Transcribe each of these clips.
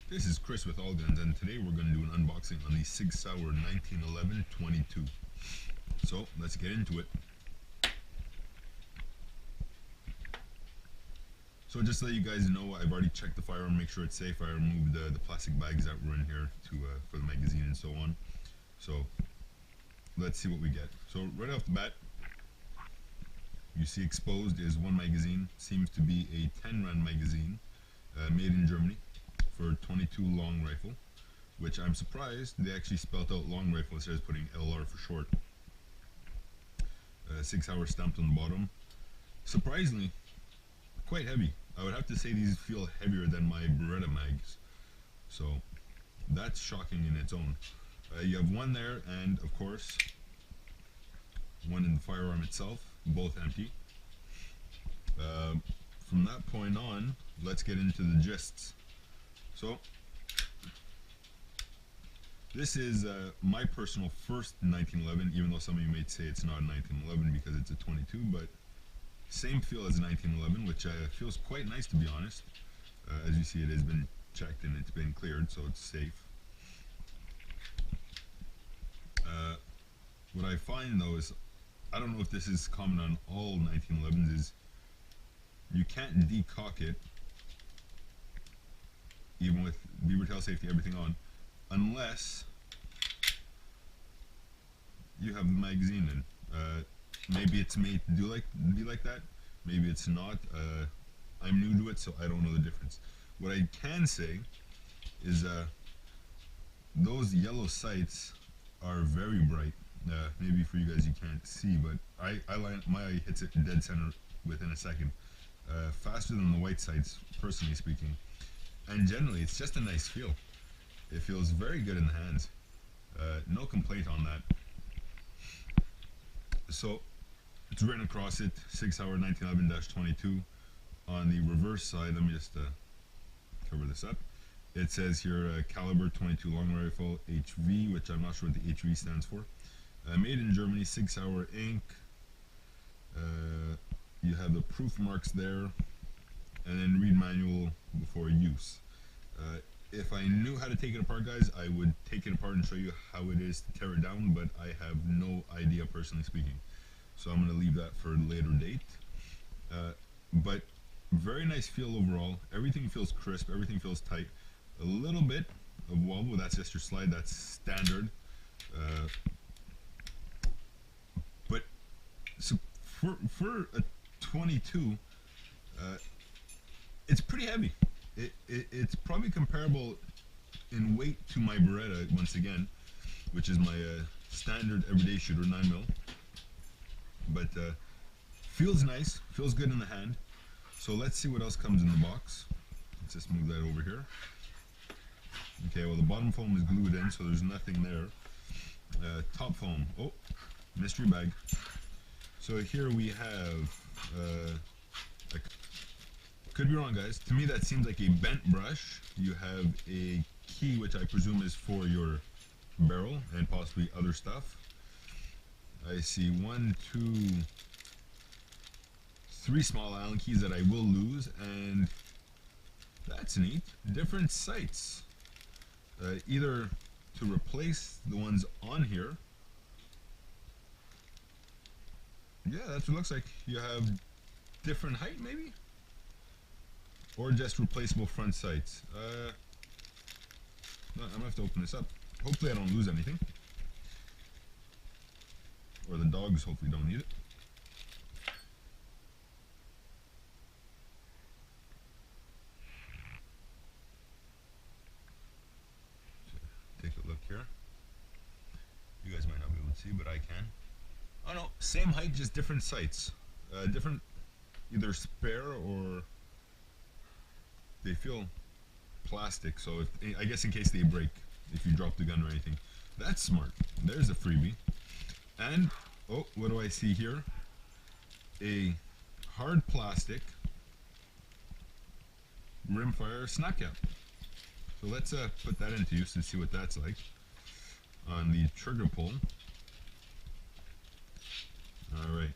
This is Chris with All Guns, and today we're going to do an unboxing on the Sig Sauer 1911-22. So let's get into it. So just to let you guys know, I've already checked the firearm, make sure it's safe. I removed the plastic bags that were in here for the magazine and so on. So let's see what we get. So right off the bat, you see exposed is one magazine. Seems to be a 10-round magazine, made in Germany, for 22 long rifle, which I'm surprised they actually spelled out long rifle instead of putting LR for short. 6 hours stamped on the bottom. Surprisingly, quite heavy. I would have to say these feel heavier than my Beretta mags, so that's shocking in its own. You have one there, and of course one in the firearm itself, both empty. From that point on, let's get into the gists. So this is my personal first 1911, even though some of you may say it's not a 1911 because it's a 22, but same feel as a 1911, which feels quite nice, to be honest. As you see, it has been checked and it's been cleared, so it's safe. What I find though is, I don't know if this is common on all 1911s, is you can't decock it, even with beaver tail safety, everything on, unless you have the magazine in. Maybe it's made to be like that. Maybe it's not. I'm new to it, so I don't know the difference. What I can say is those yellow sights are very bright. Maybe for you guys you can't see, but my eye hits it dead center within a second. Faster than the white sights, personally speaking. And generally, it's just a nice feel. It feels very good in the hands. No complaint on that. So it's written across it, Sig Sauer 1911-22. On the reverse side, let me just cover this up. It says here caliber 22 long rifle HV, which I'm not sure what the HV stands for. Made in Germany, Sig Sauer ink. You have the proof marks there, and then read manual before use. If I knew how to take it apart, guys, I would take it apart and show you how it is to tear it down, but I have no idea, personally speaking. So I'm going to leave that for a later date. But very nice feel overall. Everything feels crisp, everything feels tight. A little bit of wobble, that's just your slide, that's standard. But so for a 22, it's pretty heavy. It's probably comparable in weight to my Beretta, once again, which is my standard everyday shooter, 9mm. But feels nice, feels good in the hand. So let's see what else comes in the box. Let's just move that over here. Okay, well the bottom foam is glued in, so there's nothing there. Top foam, oh, mystery bag. So here we have, could be wrong, guys. To me that seems like a bent brush. You have a key, which I presume is for your barrel and possibly other stuff. I see 1, 2, 3 small Allen keys that I will lose, and that's neat. Different sights, either to replace the ones on here. Yeah, that's what it looks like. You have different height, maybe, or just replaceable front sights. I'm gonna have to open this up. Hopefully I don't lose anything, or the dogs hopefully don't need it. Take a look here. You guys might not be able to see, but I can. Oh no, same height, just different sights. Different, either spare or they feel plastic. So if, I guess in case they break, if you drop the gun or anything. That's smart. There's a freebie. And oh, what do I see here? A hard plastic rimfire snap cap. So let's put that into use and see what that's like. On the trigger pull. Alright,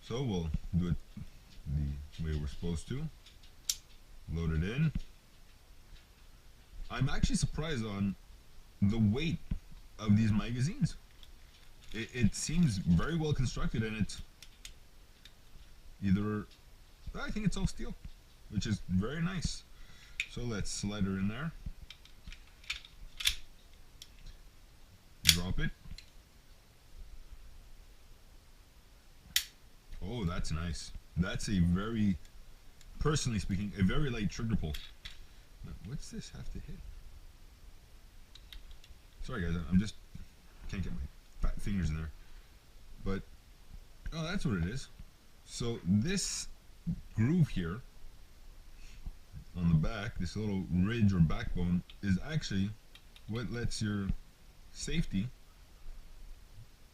so we'll do it the way we're supposed to. Load it in. I'm actually surprised on the weight of these magazines. It seems very well constructed, and it's either, I think it's all steel, which is very nice. So let's slide her in there, drop it. Oh, that's nice. That's a very, personally speaking, a very light trigger pull. Now, what's this have to hit? Sorry guys, I'm just, can't get my fat fingers in there. But, oh, that's what it is. So this groove here on the back, this little ridge or backbone, is actually what lets your safety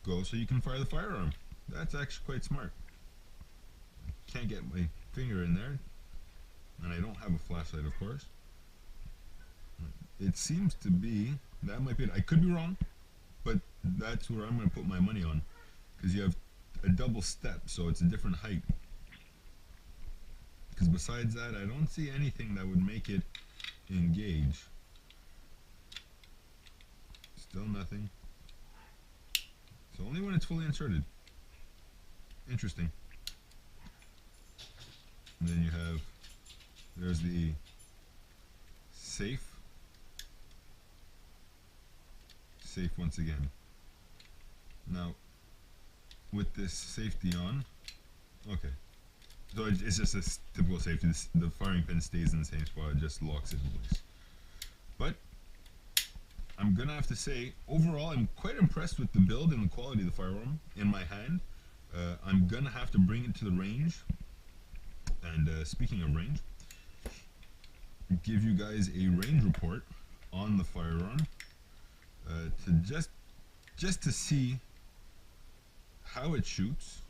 go so you can fire the firearm. That's actually quite smart. Can't get my finger in there, and I don't have a flashlight, of course. It seems to be, that might be it. I could be wrong, but that's where I'm going to put my money on, because you have a double step, so it's a different height. Because besides that, I don't see anything that would make it engage. Still nothing. So only when it's fully inserted. Interesting. And then you have, there's the safe once again. Now, with this safety on, okay. So it's just a typical safety. The firing pin stays in the same spot, it just locks it in place. But I'm gonna have to say, overall, I'm quite impressed with the build and the quality of the firearm in my hand. I'm gonna have to bring it to the range. And speaking of range, give you guys a range report on the firearm to just to see how it shoots.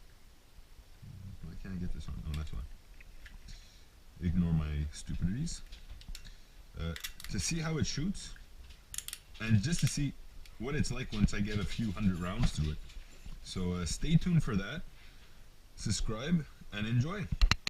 Why can't I get this on? Oh, that's why. Ignore my stupidities. To see how it shoots, and just to see what it's like once I get a few hundred rounds through it. So stay tuned for that. Subscribe and enjoy.